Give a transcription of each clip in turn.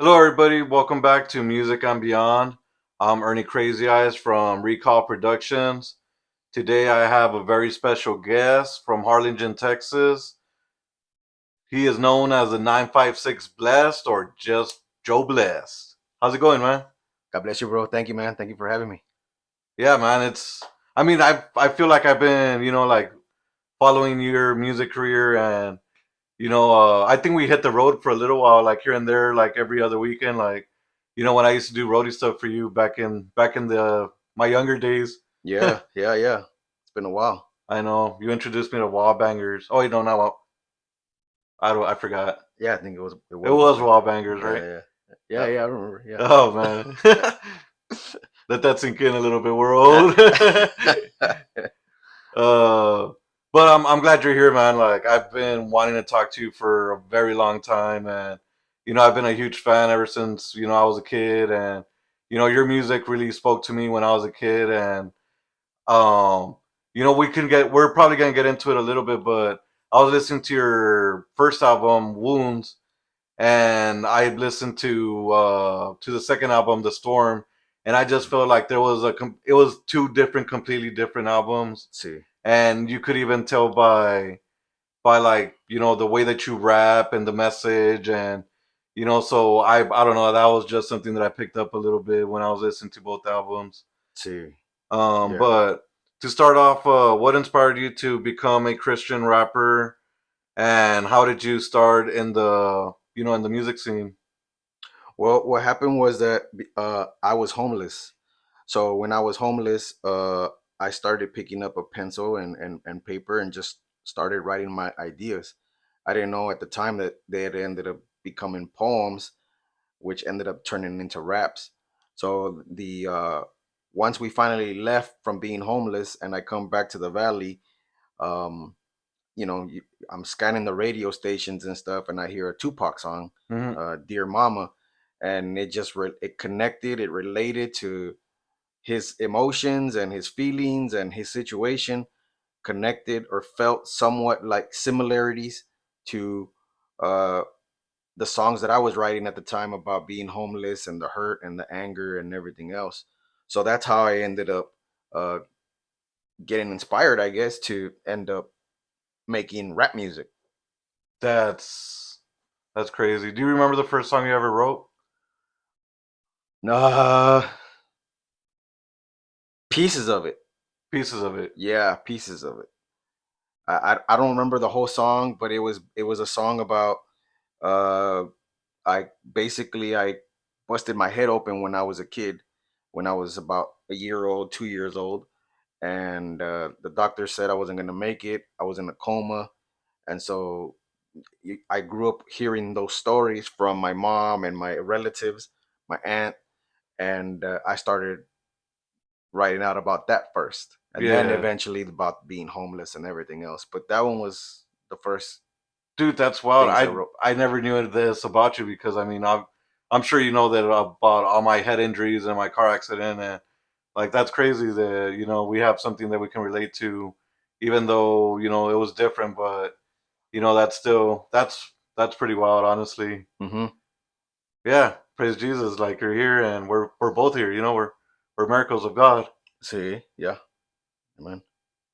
Hello, everybody. Welcome back to Music and Beyond. I'm Ernie Crazy Eyes from Recall Productions. Today, I have a very special guest from Harlingen, Texas. He is known as the 956 Blessed or just Joe Blessed. How's it going, man? God bless you, bro. Thank you, man. Thank you for having me. Yeah, man. I feel like I've been, like following your music career and, I think we hit the road for a little while, like here and there, like every other weekend, like, when I used to do roadie stuff for you back in the my younger days. Yeah, yeah, yeah. It's been a while. I know you introduced me to Wall Bangers. Oh wait, no, not Wall. I forgot. Yeah, I think it It was well was back. Wall Bangers, Yeah, right? yeah, yeah, Uh, yeah. I remember. Yeah. oh man, let that sink in a little bit. We're old. uh, but I'm glad you're here, man. Like I've been wanting to talk to you for a very long time, and I've been a huge fan ever since I was a kid, and your music really spoke to me when I was a kid, and Um, we're probably gonna get into it a little bit, but I was listening to your first album, Wounds, and I listened to the second album, The Storm, and I just felt like it was two different, completely different albums, See. and you could even tell by like the way that you rap and the message and so I don't know, that was just something that I picked up a little bit when I was listening to both albums. See. Yeah. But to start off, what inspired you to become a Christian rapper, and how did you start in the music scene? Well, what happened was that I was homeless. So when I was homeless, I started picking up a pencil and paper and just started writing my ideas. I didn't know at the time that they had ended up becoming poems, which ended up turning into raps. So the once we finally left from being homeless and I come back to the valley, um, I'm scanning the radio stations and stuff, and I hear a Tupac song, Hmm. "Dear Mama," and it connected, it related to his emotions and his feelings and his situation, connected or felt somewhat like similarities to uh, the songs that I was writing at the time about being homeless and the hurt and the anger and everything else. So that's how I ended up uh, getting inspired, I guess, to end up making rap music. That's crazy. Do you remember the first song you ever wrote? Uh, Pieces of it. Pieces of it. Yeah, pieces of it. I don't remember the whole song, but it was a song about uh I busted my head open when I was a kid, when I was about a year old, 2 years old, and the doctor said I wasn't gonna make it. I was in a coma, and so I grew up hearing those stories from my mom and my relatives, my aunt, and I started writing out about that first, and then Yeah, eventually about being homeless and everything else. But that one was the first dude, that's wild. things I I wrote. I never knew this about you because I'm sure you know that about all my head injuries and my car accident, and like that's crazy that we have something that we can relate to, even though it was different, but that's pretty wild, honestly. Hmm. Yeah, praise Jesus. Like you're here, and we're both here. We're miracles of God. See, yeah, man.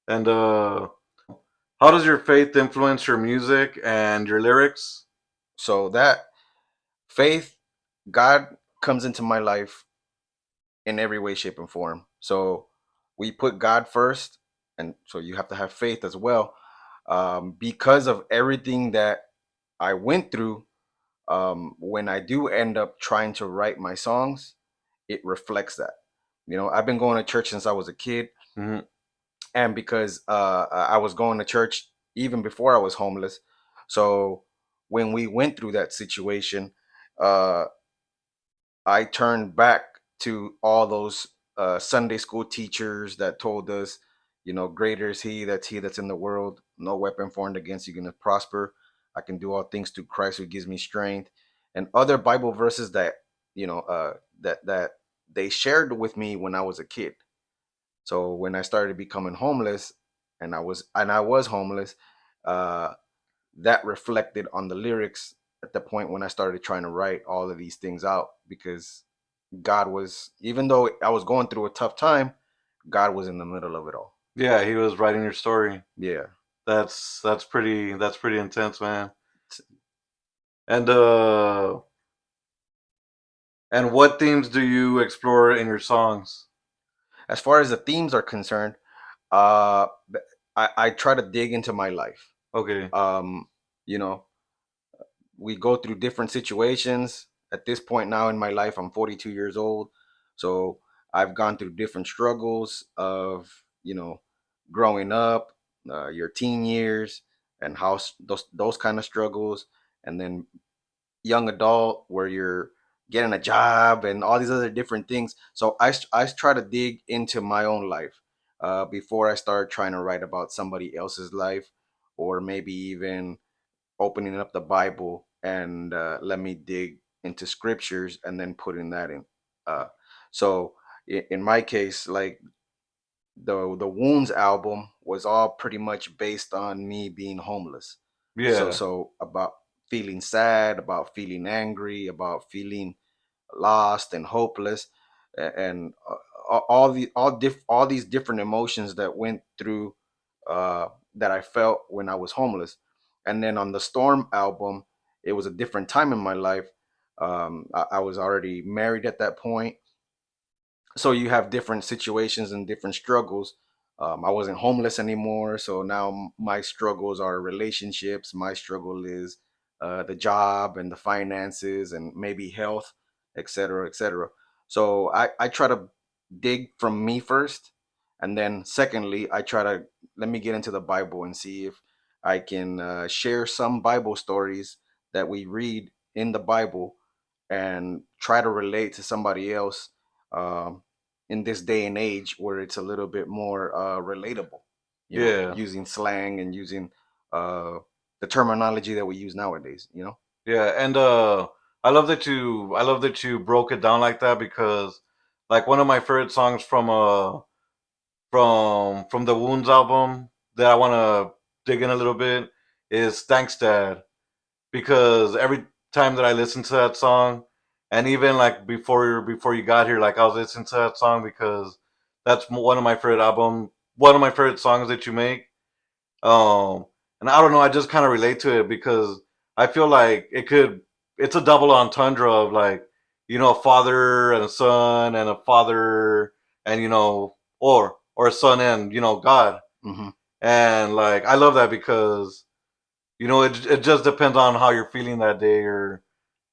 And how does your faith influence your music and your lyrics? So that faith, God comes into my life in every way, shape, and form. So we put God first, and so you have to have faith as well. Because of everything that I went through, when I do end up trying to write my songs, it reflects that. I've been going to church since I was a kid, Hmm. and because I was going to church even before I was homeless, so when we went through that situation, uh, I turned back to all those Sunday school teachers that told us, greater is he that's in the world. No weapon formed against you going to prosper. I can do all things through Christ who gives me strength, and other Bible verses that that they shared with me when I was a kid. So when I started becoming homeless, and I was homeless, uh, that reflected on the lyrics. at the point when I started trying to write all of these things out, because God was, even though I was going through a tough time, God was in the middle of it all. Yeah, he was writing your story. Yeah. That's pretty intense, man. S- And and what themes do you explore in your songs? As far as the themes are concerned, uh, I try to dig into my life. Okay. Um, you know, we go through different situations. At this point now in my life, I'm 42 years old. So I've gone through different struggles of, growing up, your teen years, and how those kind of struggles, and then young adult where you're getting a job and all these other different things. So I try to dig into my own life before I start trying to write about somebody else's life, or maybe even opening up the Bible and let me dig into scriptures and then putting that in. Uh, so in my case, like the Wounds album was all pretty much based on me being homeless. So Yeah. so about feeling sad, about feeling angry, about feeling lost and hopeless, and all these different emotions that went through, that I felt when I was homeless. And then on the Storm album, it was a different time in my life. I was already married at that point, so you have different situations and different struggles. I wasn't homeless anymore, so now my struggles are relationships. My struggle is the job and the finances and maybe health, etc., etc. So I try to dig from me first, and then secondly, I try to let me get into the Bible and see if I can share some Bible stories that we read in the Bible and try to relate to somebody else, um, in this day and age where it's a little bit more relatable, Yeah. using slang and using uh, the terminology that we use nowadays. Yeah, and I love that you broke it down like that because like one of my favorite songs from the Wounds album that I want to dig in a little bit is Thanks Dad, because every time that I listen to that song, and even like before you got here, like I was listening to that song because that's one of my one of my favorite songs that you make. And I don't know, I just kind of relate to it because I feel like it's a double entendre of like, a father and a son and a father and, or a son and, God. Hmm. And like, I love that because, it just depends on how you're feeling that day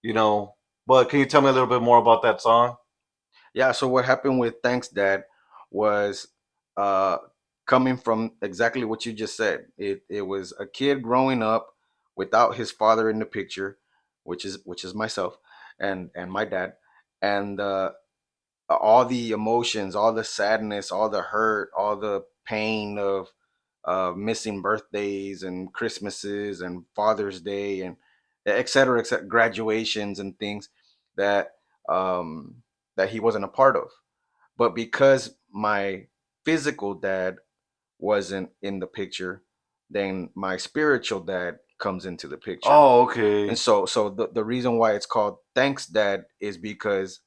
you know, but can you tell me a little bit more about that song? Yeah. So what happened with Thanks Dad was uh, coming from exactly what you just said. It was a kid growing up without his father in the picture, which is myself and my dad, and all the emotions, all the sadness, all the hurt, all the pain of missing birthdays and Christmases and Father's Day and et cetera, graduations and things that um, that he wasn't a part of. But because my physical dad wasn't in the picture, then my spiritual dad comes into the picture. Oh, And okay. so the reason why it's called Thanks Dad is because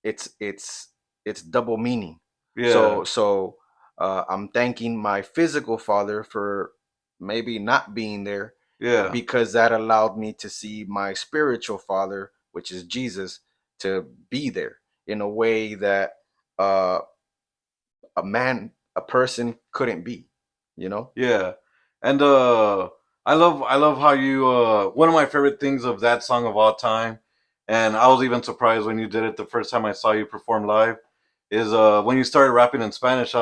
it's it's it's double meaning. Yeah. So I'm thanking my physical father for maybe not being there, Yeah. because that allowed me to see my spiritual father, which is Jesus, to be there in a way that uh, a person couldn't be. You know? Yeah. And I love how you one of my favorite things of that song of all time, and I was even surprised when you did it the first time I saw you perform live, is when you started rapping in Spanish.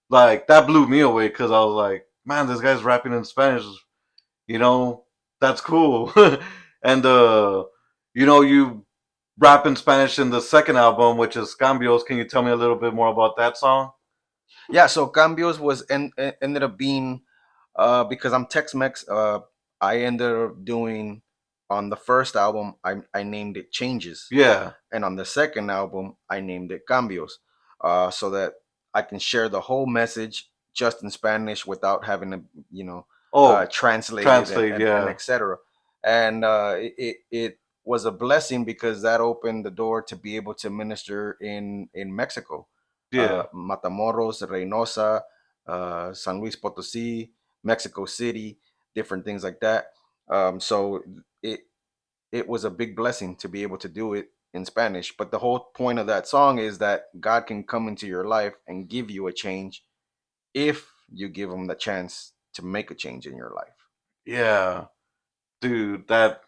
Like that blew me away because I was like, man, this guy's rapping in Spanish, you know, that's cool. And you rap in Spanish in the second album, which is Cambios. Can you tell me a little bit more about that song? Yeah. So Cambios ended up being, because I'm Tex-Mex. I ended up doing, on the first album, I named it Changes, Yeah. and on the second album, I named it Cambios, so that I can share the whole message just in Spanish without having to, Oh, translate it and, translate. and Yeah. etc. and it was a blessing because that opened the door to be able to minister in Mexico, Yeah. Matamoros, Reynosa, San Luis Potosí, Mexico City, different things like that. So it it was a big blessing to be able to do it in Spanish. But the whole point of that song is that God can come into your life and give you a change if you give him the chance to make a change in your life. Yeah. Dude, that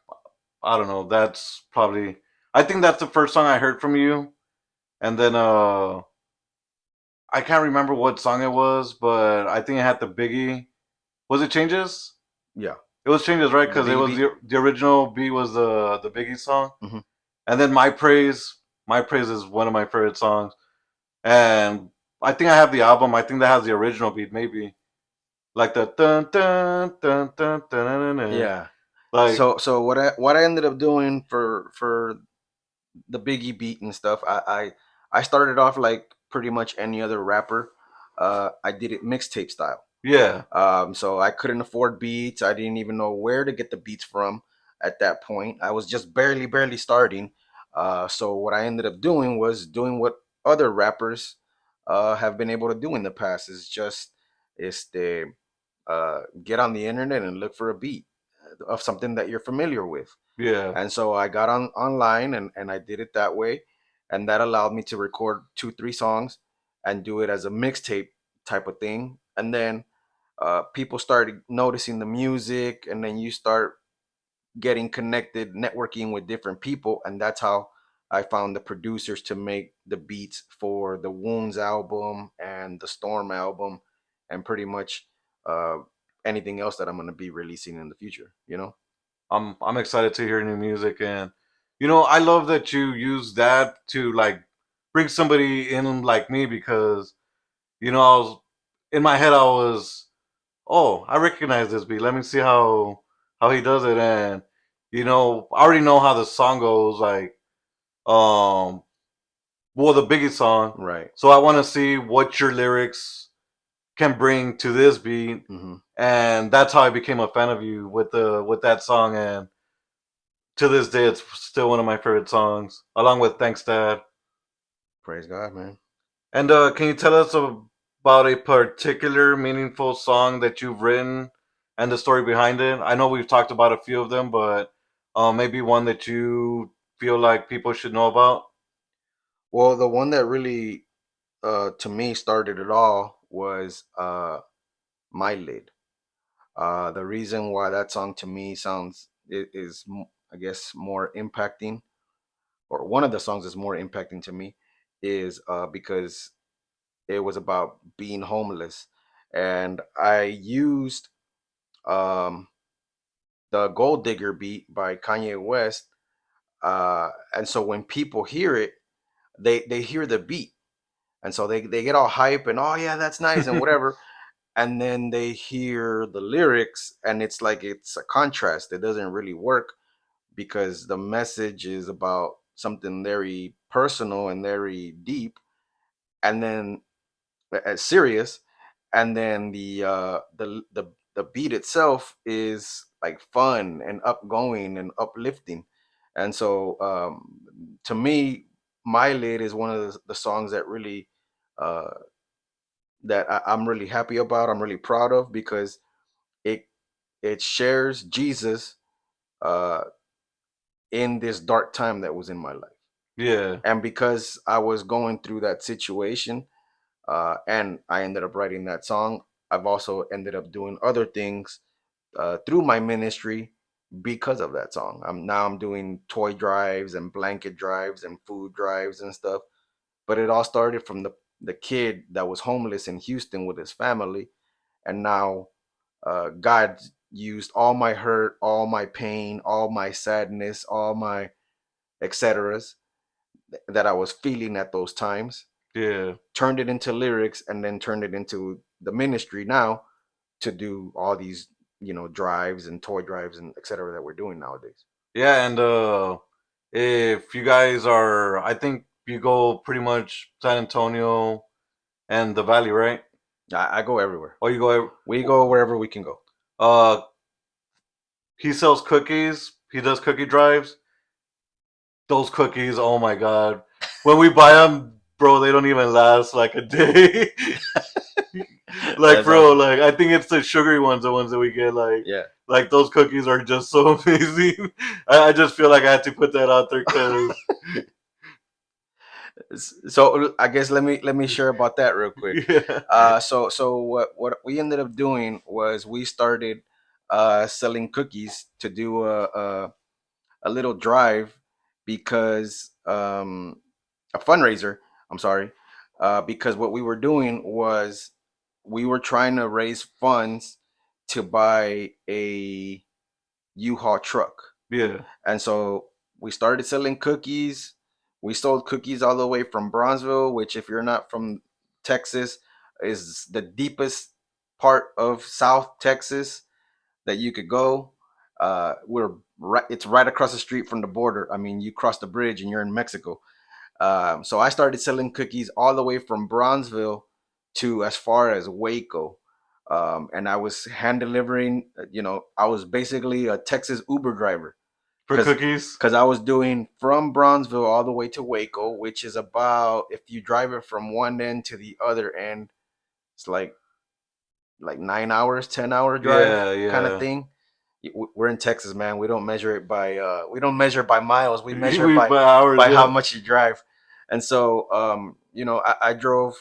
I don't know, that's probably I think that's the first song I heard from you. And then I can't remember what song it was, but I think it had the Biggie. Was it Changes? Yeah, It was Changes, right? the Because it Biggie was beat. the original beat was the Biggie song, Hmm. and then My Praise is one of my favorite songs, and I think I have the album. I think that has the original beat, maybe like the dun dun dun dun dun dun, dun, dun. Yeah. Like So what I ended up doing for the Biggie beat and stuff, I started off like pretty much any other rapper. I did it mixtape style. yeah, So I couldn't afford beats. I didn't even know where to get the beats from at that point. I was just barely starting. So what I ended up doing was doing what other rappers have been able to do in the past is just is the get on the internet and look for a beat of something that you're familiar with. yeah, And so I got on online and I did it that way. And that allowed me to record 2, 3 songs and do it as a mixtape type of thing. And then people started noticing the music, and then you start getting connected, networking with different people. And that's how I found the producers to make the beats for the Wounds album and the Storm album, and pretty much uh, anything else that I'm going to be releasing in the future, you know? I'm excited to hear new music, and I love that you use that to like bring somebody in like me because I was in my head I was, oh, I recognize this beat. Let me see how he does it, and I already know how the song goes, like um, well, the Biggie song. Right. So I want to see what your lyrics can bring to this beat, Hmm. and that's how I became a fan of you with that song, and to this day, it's still one of my favorite songs, along with Thanks Dad. Praise God, man. And can you tell us about a particular meaningful song that you've written and the story behind it? I know we've talked about a few of them, but maybe one that you feel like people should know about? Well, the one that really, to me, started it all was My Lid. The reason why that song to me I guess, more impacting, or one of the songs is more impacting to me, is because it was about being homeless. And I used um, the Gold Digger beat by Kanye West. And so when people hear it, they hear the beat. And so they get all hype and, oh, yeah, that's nice and whatever. And then they hear the lyrics, and it's like it's a contrast. It doesn't really work because the message is about something very personal and very deep, and then serious, and then the beat itself is like fun and upgoing and uplifting. And so to me, My Lid is one of the songs that really uh, I'm really happy about. I'm really proud of because it it shares Jesus uh, in this dark time that was in my life. Yeah, And because I was going through that situation, and I ended up writing that song, I've also ended up doing other things through my ministry because of that song. I'm doing toy drives and blanket drives and food drives and stuff. But it all started from the kid that was homeless in Houston with his family, and now God used all my hurt, all my pain, all my sadness, all my etceteras that I was feeling at those times, yeah. turned it into lyrics, and then turned it into the ministry now to do all these, drives and toy drives and etc. that we're doing nowadays. Yeah, and if you guys are, I think you go pretty much San Antonio and the Valley, right? I go everywhere. Or you go, We go wherever we can go. uh, he sells cookies. He does cookie drives. Those cookies, oh my god! When we buy them, bro, they don't even last like a day. Like, That's bro, awesome. like I think it's the sugary ones, the ones that we get. Yeah. Like those cookies are just so amazing. I just feel like I had to put that out there because, So I guess let me share about that real quick. yeah, So what we ended up doing was we started selling cookies to do a little drive because a fundraiser. I'm sorry, because what we were doing was we were trying to raise funds to buy a U-Haul truck. yeah, And so we started selling cookies. We sold cookies all the way from Bronzeville, which, if you're not from Texas, is the deepest part of South Texas that you could go. We're right; it's right across the street from the border. I mean, you cross the bridge and you're in Mexico. So I started selling cookies all the way from Bronzeville to as far as Waco. And I was hand delivering. I was basically a Texas Uber driver for because cookies. I was doing from Bronzeville all the way to Waco, which is about, if you drive it from one end to the other end, it's like 9 hours, 10-hour drive Yeah, kind of yeah. thing. We're in Texas, man. We don't measure it by miles. We measure it We by buy hours. how Yeah, much you drive. And so, I drove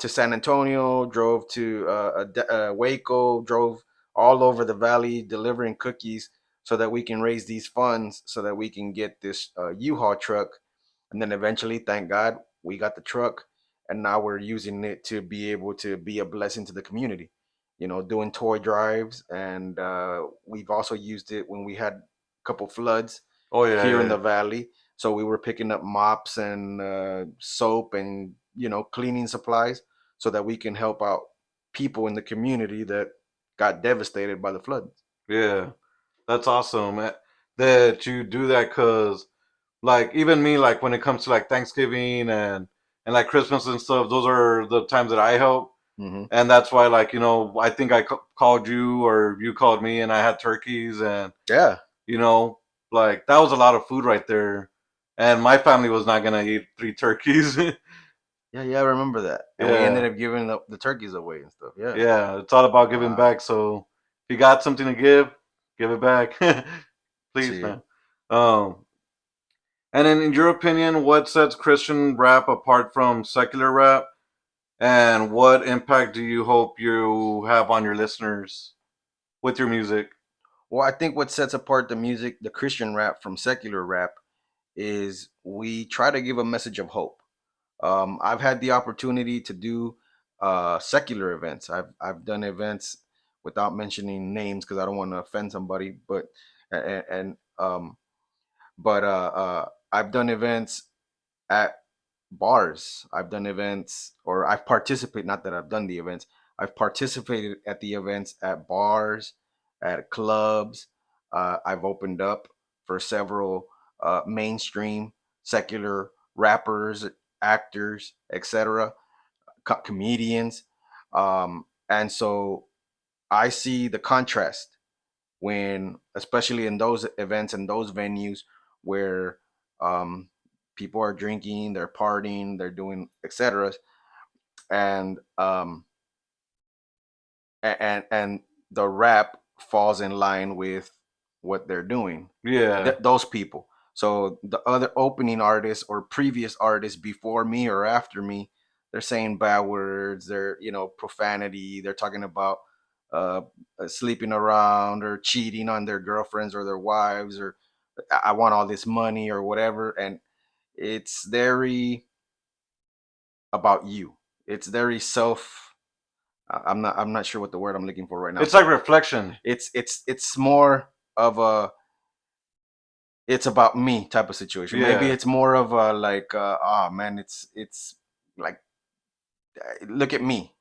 to San Antonio, drove to Waco, drove all over the valley delivering cookies so that we can raise these funds so that we can get this U-Haul truck. And then eventually, thank God, we got the truck, and now we're using it to be able to be a blessing to the community. Doing toy drives, and we've also used it when we had a couple floods oh yeah, here in yeah, the valley. So we were picking up mops and soap and cleaning supplies so that we can help out people in the community that got devastated by the flood. yeah. That's awesome that you do that because, like, even me, like when it comes to like Thanksgiving and like Christmas and stuff, those are the times that I help, Hmm. and that's why, like, I think I called you or you called me, and I had turkeys, and Yeah, you know, like that was a lot of food right there, and my family was not gonna eat three turkeys. yeah, yeah. I remember that, and we ended Yeah, up giving the turkeys away and stuff. Yeah. yeah, it's all about giving Wow. back. So if you got something to give it back, please, See. man. Um, And then, in your opinion, what sets Christian rap apart from secular rap? And what impact do you hope you have on your listeners with your music? Well, I think what sets apart the Christian rap from secular rap, is we try to give a message of hope. I've had the opportunity to do secular events. I've done events without mentioning names because I don't want to offend somebody, but I've done events at bars. I've done events, or I've participated. Not that I've done the events. I've participated at the events at bars, at clubs. I've opened up for several mainstream secular rappers, actors, etc., comedians, and so I see the contrast when, especially in those events and those venues where um, people are drinking, they're partying, they're doing etc. And and the rap falls in line with what they're doing. Yeah, Those people. So the other opening artists or previous artists before me or after me, they're saying bad words. They're profanity. They're talking about uh, sleeping around or cheating on their girlfriends or their wives, or I want all this money or whatever. And it's very about you. It's very self. I'm not sure what the word I'm looking for right now. it's So like reflection. it's more of a, it's about me type of situation. Maybe Yeah, it's more of a, like, oh man, it's like, look at me.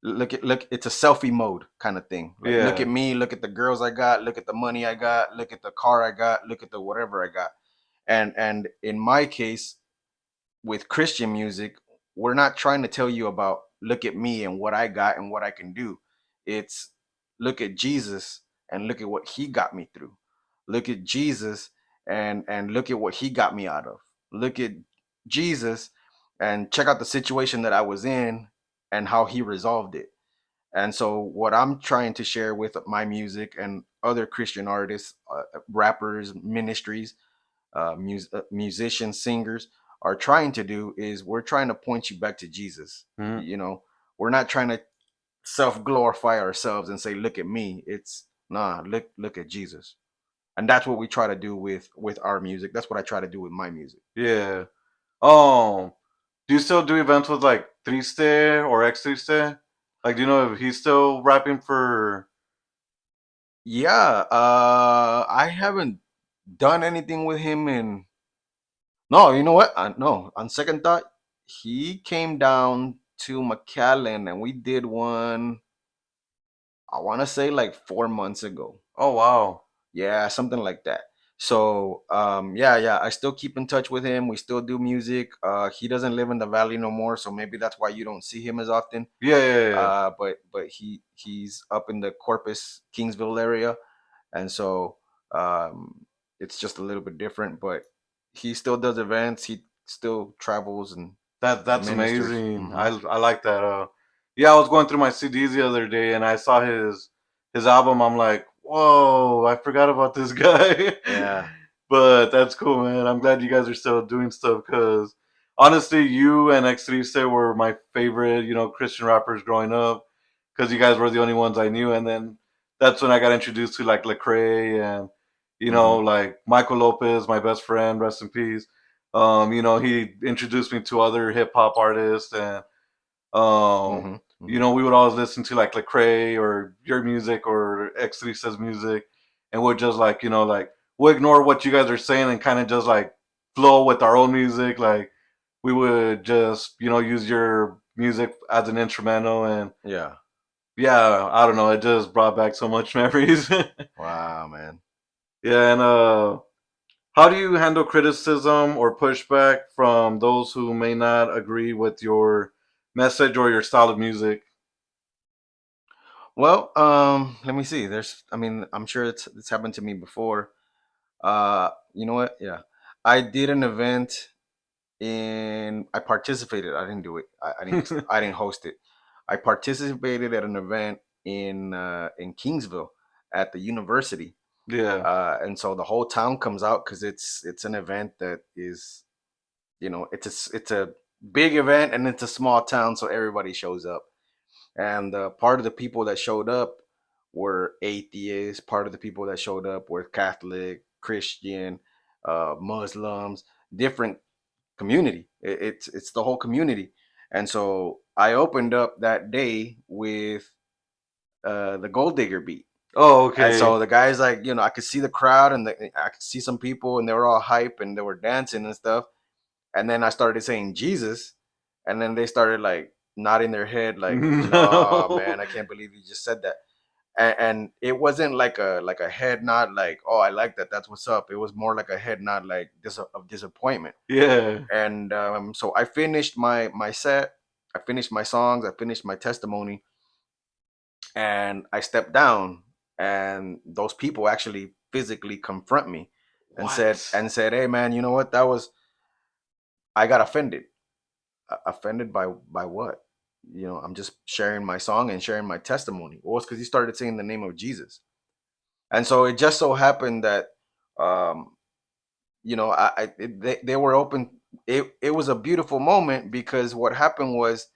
Look, it's a selfie mode kind of thing. Like, look at yeah, me, look at the girls I got, look at the money I got, look at the car I got, look at the whatever I got. And in my case, with Christian music, we're not trying to tell you about look at me and what I got and what I can do. It's look at Jesus and look at what he got me through. Look at Jesus and look at what he got me out of. Look at Jesus and check out the situation that I was in and how he resolved it. And so, what I'm trying to share with my music and other Christian artists, rappers, ministries, musicians, singers are trying to do is we're trying to point you back to Jesus. Mhm. You know, we're not trying to self glorify ourselves and say, "Look at me." It's nah, look at Jesus, and that's what we try to do with our music. That's what I try to do with my music. Yeah. Um, do you still do events with like Triste or Ex Triste? Like, do you know if he's still rapping for? Yeah, I haven't done anything with him in. No, you know what? No, on second thought, he came down to McAllen and we did one. I want to say like 4 months ago. Oh wow. Yeah, something like that. So, yeah, I still keep in touch with him. We still do music. He doesn't live in the valley no more, so maybe that's why you don't see him as often. Yeah, yeah, yeah. But he's up in the Corpus Kingsville area, and so it's just a little bit different. But he still does events. He still travels and That's ministers. amazing. I like that. Yeah, I was going through my CDs the other day and I saw his album. I'm like, whoa, I forgot about this guy. Yeah. But that's cool, man. I'm glad you guys are still doing stuff because honestly, you and X3 were my favorite, Christian rappers growing up because you guys were the only ones I knew. And then that's when I got introduced to like Lecrae and Hmm. like Michael Lopez, my best friend, rest in peace. He introduced me to other hip hop artists, and Hmm. um, Hmm. we would always listen to like Lecrae or your music or X3 says music, and we'd just like like we'll ignore what you guys are saying and kind of just like flow with our own music. Like we would just use your music as an instrumental, and Yeah. yeah, I don't know, it just brought back so much memories. Wow, man. Yeah, and how do you handle criticism or pushback from those who may not agree with your message or your style of music? Well, let me see. I mean, I'm sure it's happened to me before. You know what? Yeah, I did an event I participated. I didn't do it. I didn't host it. I participated at an event in Kingsville at the university, Yeah. and so the whole town comes out because it's an event that is, it's a big event and it's a small town, so everybody shows up. And part of the people that showed up were atheists. Part of the people that showed up were Catholic, Christian, Muslims, different community. It's the whole community. And so I opened up that day with the Gold Digger beat. Oh, And okay. so the guys, like, I could see the crowd and I could see some people and they were all hype and they were dancing and stuff. And then I started saying Jesus, and then they started like nodding their head, like, "No, man, No. I can't believe you just said that." And it wasn't like a head nod, like, "Oh, I like that. That's what's up." It was more like a head nod, like of disappointment. Yeah. And so I finished my set, I finished my songs, I finished my testimony, and I stepped down, and those people actually physically confront me and said What? "Hey, man, you know what? That was I got offended." Offended by what? I'm just sharing my song and sharing my testimony. Well, it's because he started saying the name of Jesus. And so it just so happened that um they were open. It was a beautiful moment because what happened was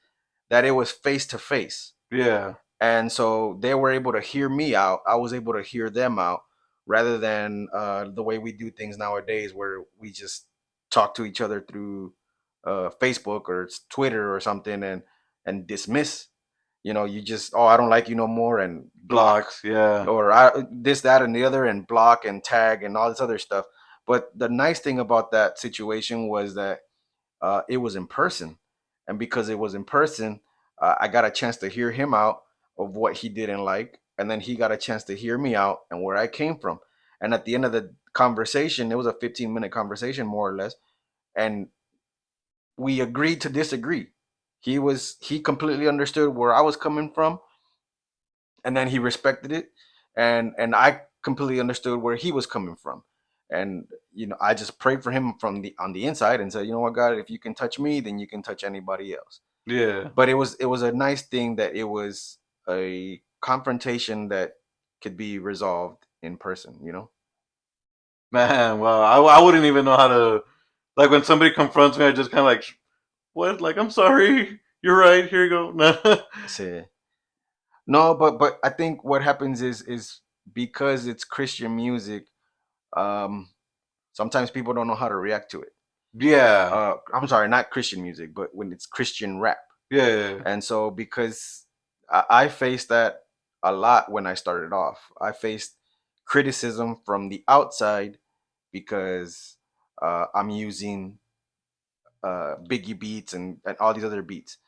that it was face to face. Yeah. And so they were able to hear me out, I was able to hear them out, rather than the way we do things nowadays where we just talk to each other through Facebook or Twitter or something, and dismiss. You just, "Oh, I don't like you no more," and block, Blocks. Yeah. or this, that, and the other, and block and tag and all this other stuff. But the nice thing about that situation was that it was in person, and because it was in person, I got a chance to hear him out of what he didn't like, and then he got a chance to hear me out and where I came from. And at the end of the conversation, it was a 15-minute conversation, more or less, and we agreed to disagree. He completely understood where I was coming from, and then he respected it. and I completely understood where he was coming from. And I just prayed for him from the on the inside and said, you know what, God, if you can touch me, then you can touch anybody else. Yeah. But it was a nice thing that it was a confrontation that could be resolved in person. Man, well, I wouldn't even know how to, like, when somebody confronts me, I just kind of like, what? Like, I'm sorry. You're right. Here you go. No. So, no, but I think what happens is because it's Christian music, um, sometimes people don't know how to react to it. Yeah. I'm sorry, not Christian music, but when it's Christian rap. Yeah. And so, because I faced that a lot when I started off, I faced criticism from the outside because I'm using Biggie beats and all these other beats.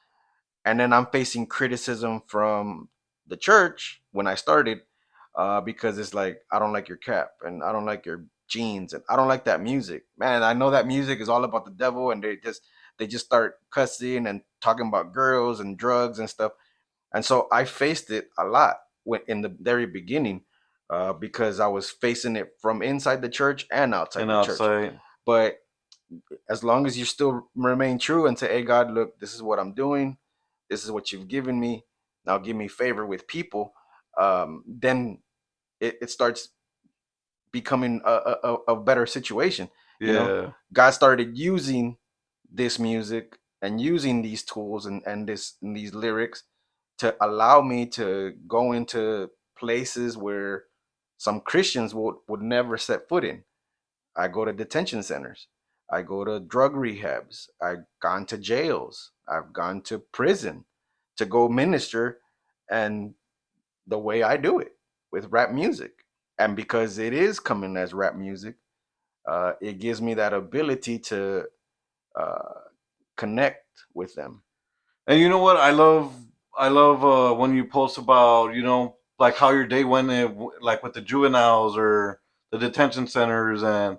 And then I'm facing criticism from the church when I started because it's like, I don't like your cap and I don't like your jeans and I don't like that music. Man, I know that music is all about the devil, and they just start cussing and talking about girls and drugs and stuff. And so I faced it a lot in the very beginning because I was facing it from inside the church and outside And the church. outside. But as long as you still remain true and say, hey, God, look, this is what I'm doing. This is what you've given me. Now give me favor with people. Then it starts becoming a better situation. Yeah. God started using this music and using these tools and these lyrics to allow me to go into places where some Christians would never set foot in. I go to detention centers. I go to drug rehabs. I've gone to jails. I've gone to prison to go minister, and the way I do it with rap music. And because it is coming as rap music, it gives me that ability to uh, connect with them. And you know what? I love when you post about, like how your day went, like with the juveniles or the detention centers, and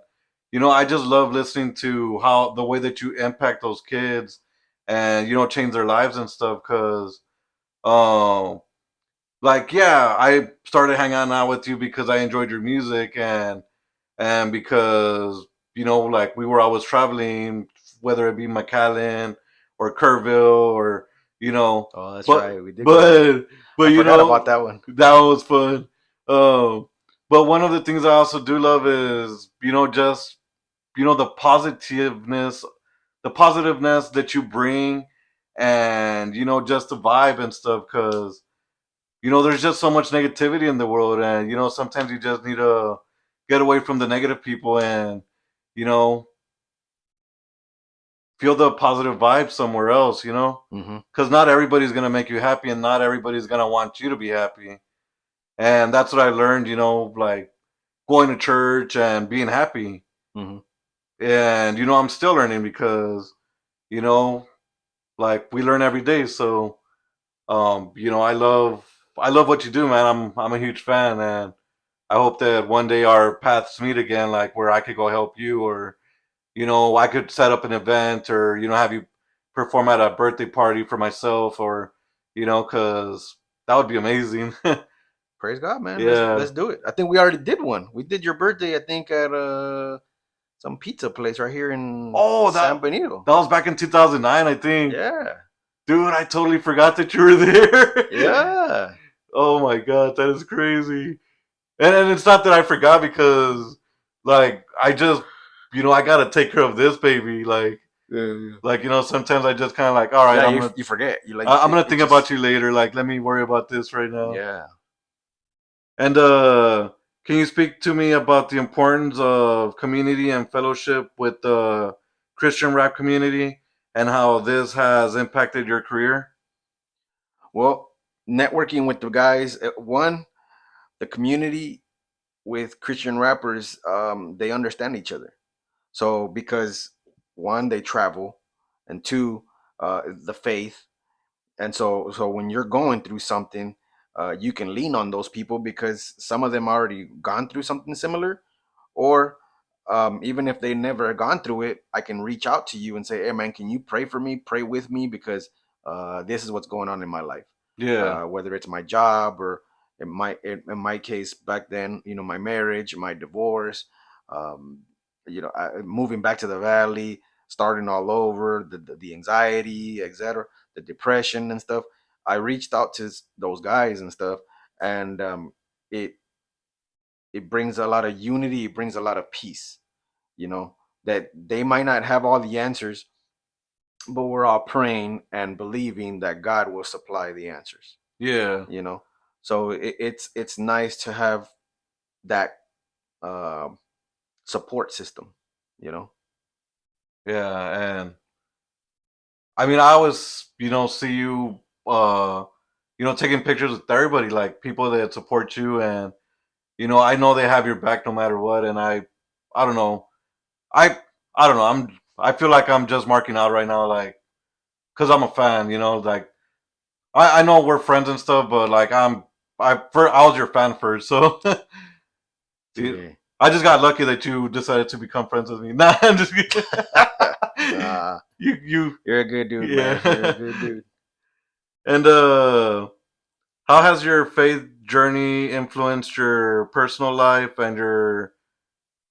I just love listening to how the way that you impact those kids, and change their lives and stuff. Cause, um, like, yeah, I started hanging out with you because I enjoyed your music, and because like we were always traveling, whether it be McAllen or Kerrville or you know, Oh, that's but right. We did go there. but but I forgot about that one. that was fun. Um, but one of the things I also do love is just the positiveness that you bring, and just the vibe and stuff, because there's just so much negativity in the world, and sometimes you just need to get away from the negative people and you know feel the positive vibe somewhere else. Hmm. Because not everybody's gonna make you happy, and not everybody's gonna want you to be happy. And that's what I learned. Like going to church and being happy. Hmm. And I'm still learning because you know like we learn every day. So I love what you do, man. I'm a huge fan, and I hope that one day our paths meet again, like where I could go help you, or I could set up an event, or have you perform at a birthday party for myself, or because that would be amazing. Praise God, man. Let's Yeah. let's do it. I think we already did one. We did your birthday, I think, at some pizza place right here in Oh, San that Benito. that was back in 2009, I think. Yeah. Dude, I totally forgot that you were there. Yeah. Oh my god, that is crazy. And it's not that I forgot, because like I just I gotta take care of this baby. Yeah. Like sometimes I just kind of like, all right, Yeah, I'm you gonna you forget. You like I'm it, gonna it think about just you later. Like, let me worry about this right now. yeah. And can you speak to me about the importance of community and fellowship with the Christian rap community, and how this has impacted your career? Well, networking with the guys, one, the community with Christian rappers, they understand each other. So because one, they travel, and two, the faith. And so when you're going through something, you can lean on those people because some of them already gone through something similar, or even if they never gone through it, I can reach out to you and say, hey man, can you pray for me, pray with me, because this is what's going on in my life, Yeah. whether it's my job or In my case back then, my marriage, my divorce, um, moving back to the valley, starting all over, the anxiety, etc., the depression and stuff. I reached out to those guys and stuff, and it it brings a lot of unity. It brings a lot of peace. You know that they might not have all the answers, but we're all praying and believing that God will supply the answers. Yeah, You know, so it's nice to have that uh, support system. You know. yeah, and I mean, I always, see you, taking pictures with everybody, like people that support you, and I know they have your back no matter what, and I don't know, I, I don't know, I feel like I'm just marking out right now, like, cause I'm a fan, like I know we're friends and stuff, but like I was your fan first, so Yeah. I just got lucky that you decided to become friends with me. Nah, I'm just kidding. Nah, you, you're a good dude, man. You're a yeah. good dude. And how has your faith journey influenced your personal life and your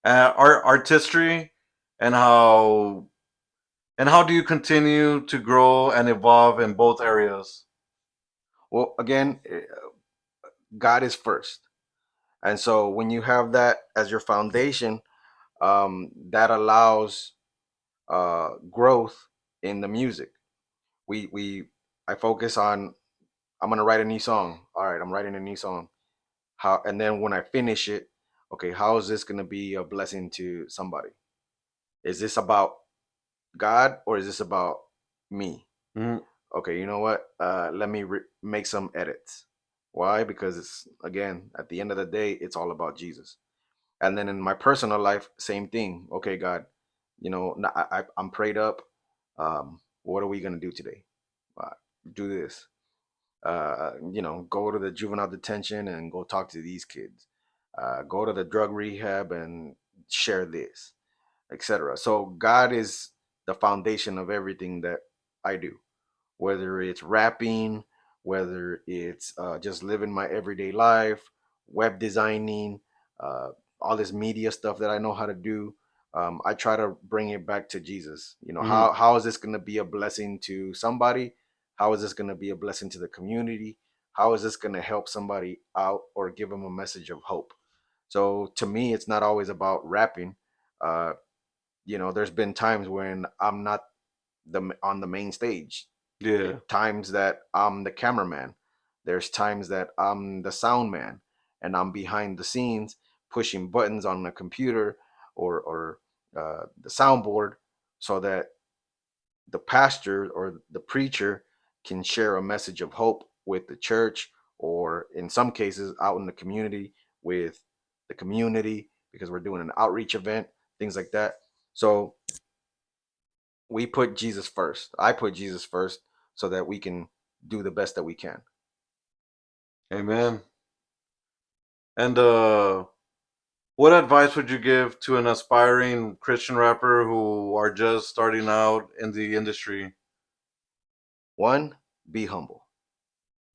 artistry, and how do you continue to grow and evolve in both areas? Well, again, God is first, and so when you have that as your foundation, that allows growth in the music. We I focus on, I'm gonna write a new song. All right, I'm writing a new song. How, and then when I finish it, okay, how is this gonna be a blessing to somebody? Is this about God or is this about me? Mhm. Okay, you know what? Let me make some edits. Why? Because it's, again, at the end of the day, it's all about Jesus. And then in my personal life, same thing. Okay, God, I'm prayed up. What are we gonna do today? Uh, do this. Go to the juvenile detention and go talk to these kids. Go to the drug rehab and share this, etc. So God is the foundation of everything that I do, whether it's rapping, whether it's just living my everyday life, web designing, uh, all this media stuff that I know how to do. I try to bring it back to Jesus. Mhm. How is this going to be a blessing to somebody? How is this going to be a blessing to the community? How is this going to help somebody out or give them a message of hope? So to me, it's not always about rapping. Uh, there's been times when I'm not on the main stage. Yeah. Times that I'm the cameraman. There's times that I'm the sound man, and I'm behind the scenes pushing buttons on the computer or the soundboard, so that the pastor or the preacher can share a message of hope with the church, or in some cases out in the community with the community, because we're doing an outreach event, things like that. So we put Jesus first. I put Jesus first so that we can do the best that we can. Amen. And what advice would you give to an aspiring Christian rapper who are just starting out in the industry? One, be humble.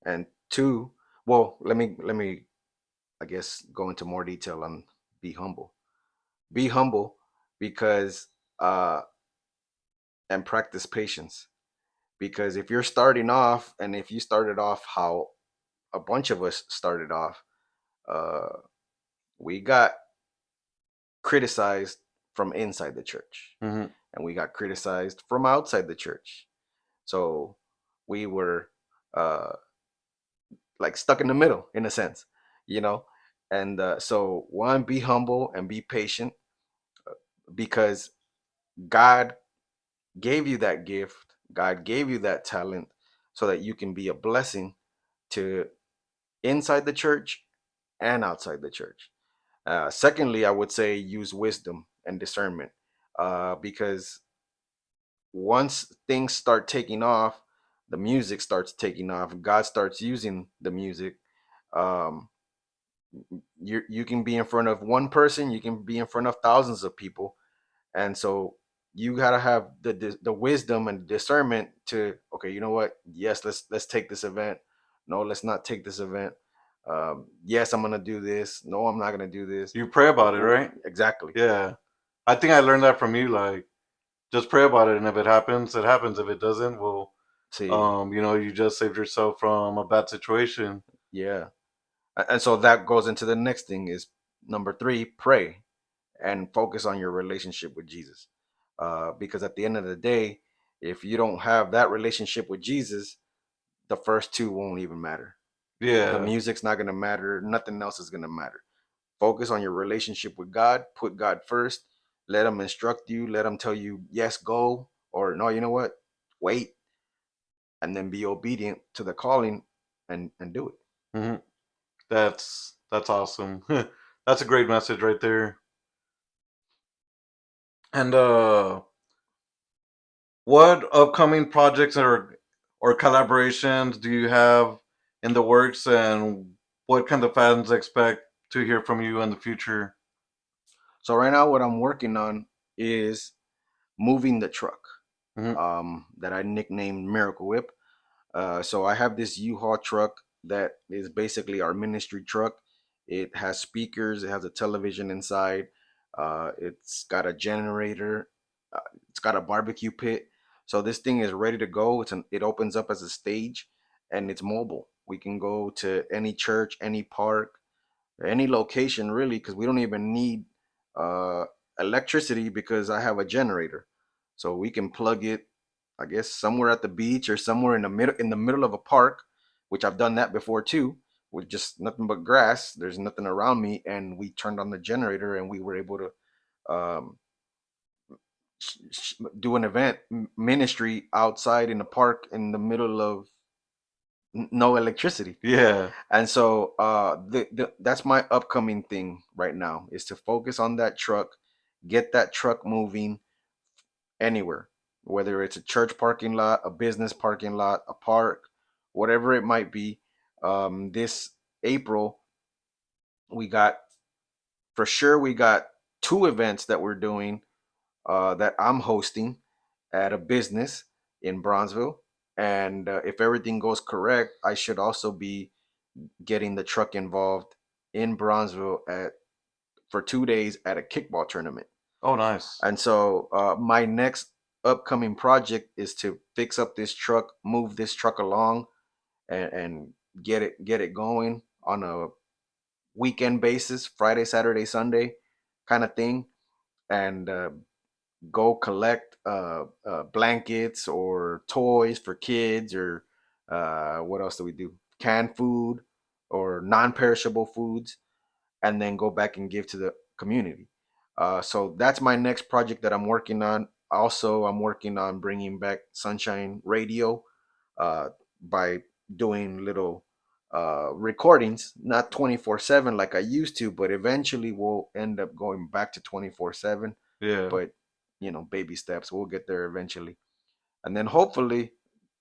And two, well, let me I guess go into more detail on be humble. Be humble because uh and practice patience. Because if you're starting off, and if you started off how a bunch of us started off, uh we got criticized from inside the church, Hmm. and we got criticized from outside the church. So we were uh, like stuck in the middle, in a sense, you know. And so, one, be humble and be patient, because God gave you that gift, God gave you that talent, so that you can be a blessing to inside the church and outside the church. Secondly, I would say use wisdom and discernment, because once things start taking off, the music starts taking off, God starts using the music. Um, you can be in front of one person, you can be in front of thousands of people, and so you gotta have the wisdom and discernment to, okay, you know what? Yes, let's take this event. No, let's not take this event. Yes, I'm gonna do this. No, I'm not gonna do this. You pray about it, right? Exactly. Yeah. I think I learned that from you. Like, just pray about it, and if it happens, it happens. If it doesn't, well, See, you just saved yourself from a bad situation. yeah. And so that goes into the next thing is number three, pray and focus on your relationship with Jesus. Because at the end of the day, if you don't have that relationship with Jesus, the first two won't even matter. The Yeah. music's not going to matter. Nothing else is going to matter. Focus on your relationship with God. Put God first. Let Him instruct you. Let Him tell you, yes, go, or no, you know what? Wait. And then be obedient to the calling and do it. hmm that's awesome. That's a great message right there. And what upcoming projects or collaborations do you have in the works, and what kind of fans expect to hear from you in the future? So right now, what I'm working on is moving the truck hmm that I nicknamed Miracle Whip. So I have this U-Haul truck that is basically our ministry truck. It has speakers, it has a television inside, it's got a generator, it's got a barbecue pit. So this thing is ready to go. It opens up as a stage, and it's mobile. We can go to any church, any park, any location really, because we don't even need uh, electricity because I have a generator, so we can plug it, I guess, somewhere at the beach or somewhere in the middle of a park, which I've done that before too, with just nothing but grass. There's nothing around me, and we turned on the generator, and we were able to um, do an event ministry outside in the park in the middle of no electricity. Yeah. And so that's my upcoming thing right now is to focus on that truck, get that truck moving anywhere, whether it's a church parking lot, a business parking lot, a park, whatever it might be. This April, we got for sure we got two events that we're doing that I'm hosting at a business in Bronzeville. And if everything goes correct, I should also be getting the truck involved in Bronzeville at for 2 days at a kickball tournament. Oh, nice. And so my next upcoming project is to fix up this truck, move this truck along, and get it going on a weekend basis, Friday, Saturday, Sunday kind of thing, and go collect blankets or toys for kids or what else do we do? Canned food or non-perishable foods, and then go back and give to the community. So that's my next project that I'm working on. Also, I'm working on bringing back Sunshine Radio uh, by doing little recordings, not 24/7 like I used to, but eventually we'll end up going back to 24/7. Yeah. But baby steps. We'll get there eventually, and then hopefully,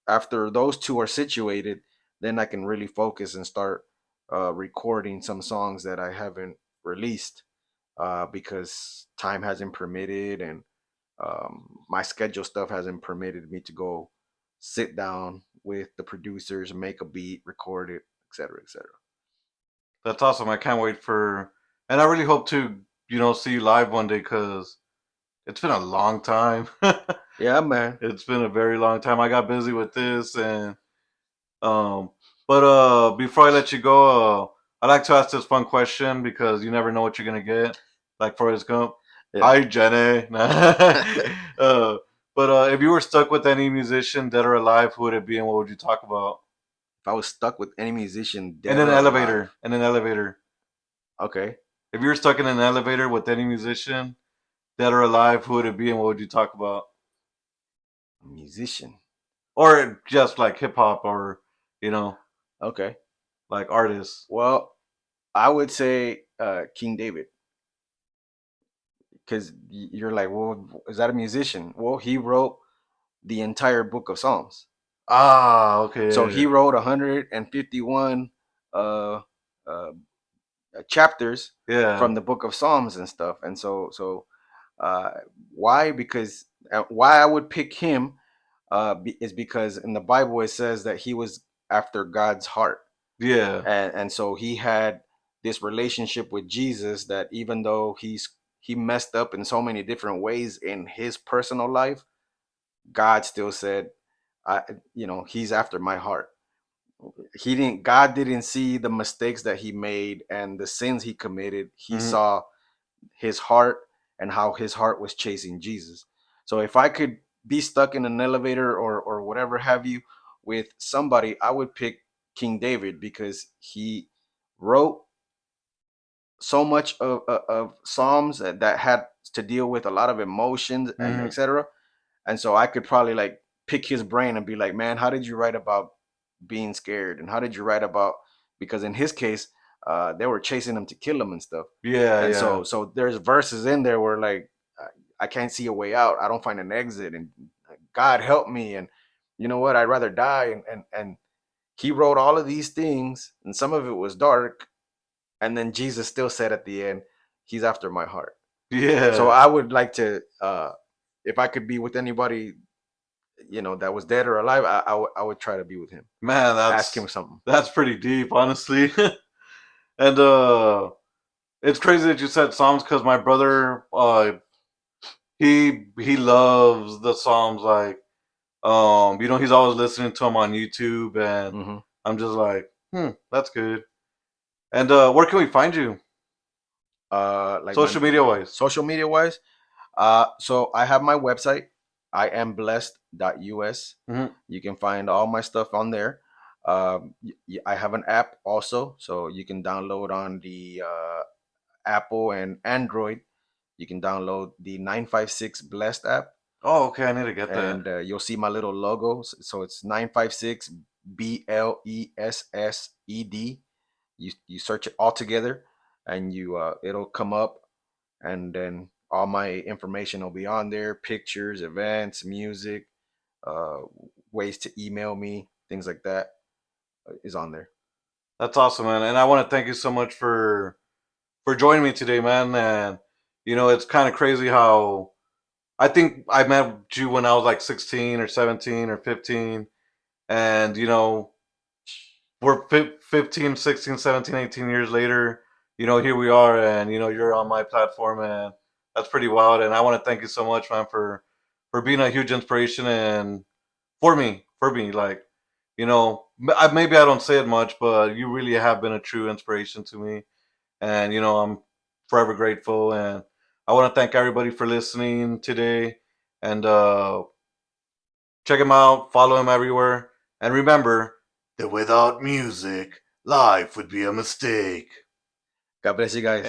after those two are situated, then I can really focus and start recording some songs that I haven't released because time hasn't permitted and my schedule stuff hasn't permitted me to go sit down with the producers, make a beat, record it, etc., etc. That's awesome. I can't wait for, and I really hope to, see you live one day because it's been a long time. Yeah, man. It's been a very long time. I got busy with this, and um, but before I let you go, I like to ask this fun question because you never know what you're gonna get. Like Forrest Gump. Yeah. Hi, Jenny. uh, but if you were stuck with any musician, dead or alive, who would it be, and what would you talk about? If I was stuck with any musician, In dead an or elevator. alive, In an elevator. okay, If you were stuck in an elevator with any musician, dead or alive, who would it be, and what would you talk about? musician, Or just like hip hop, or you know, okay. like artists. Well, I would say King David, because you're like, well, is that a musician? Well, he wrote the entire book of Psalms. Ah, So okay. he wrote 151 uh, uh, chapters Yeah. from the book of Psalms and stuff. And so uh, why? Because why I would pick him is because in the Bible it says that he was after God's heart. Yeah. and so he had this relationship with Jesus that even though he messed up in so many different ways in his personal life, God still said, I he's after my heart. He didn't God didn't see the mistakes that he made and the sins he committed. He Hmm. saw his heart and how his heart was chasing Jesus. So if I could be stuck in an elevator or whatever have you with somebody, I would pick King David because he wrote so much of Psalms that had to deal with a lot of emotions and Hmm. etc. And so I could probably like pick his brain and be like, man, how did you write about being scared? And how did you write about, because in his case, they were chasing him to kill him and stuff. Yeah, And yeah. so there's verses in there where like I can't see a way out. I don't find an exit, and God help me. And you know what? I'd rather die. And he wrote all of these things, and some of it was dark. And then Jesus still said at the end, "He's after my heart." So Yeah. I would like to, if I could be with anybody, that was dead or alive, I would try to be with him. Man, Ask him something. that's pretty deep, honestly. And it's crazy that you said Psalms because my brother he loves the Psalms, like he's always listening to them on YouTube, and Hmm. I'm just like, that's good. And where can we find you, Like my social media wise? social media wise, so I have my website, I am blessed.us. Hmm. You can find all my stuff on there. I have an app also, so you can download on the Apple and Android. You can download the 956 Blessed app, Oh, okay, I need to get that. and you'll see my little logo. So it's 956 BLESSED. You search it all together, and it'll come up, and then all my information will be on there: pictures, events, music, uh, ways to email me, things like that is on there. That's awesome, man. And I want to thank you so much for joining me today, man. And it's kind of crazy how I think I met you when I was like 16 or 17 or 15. And, we're 15, 16, 17, 18 years later. Here we are. And, you're on my platform. And that's pretty wild. And I want to thank you so much, man, for being a huge inspiration and for me. Like, maybe I don't say it much, but you really have been a true inspiration to me. And, I'm forever grateful. And I want to thank everybody for listening today. And check him out, follow him everywhere. And remember that without music, life would be a mistake. God bless you guys.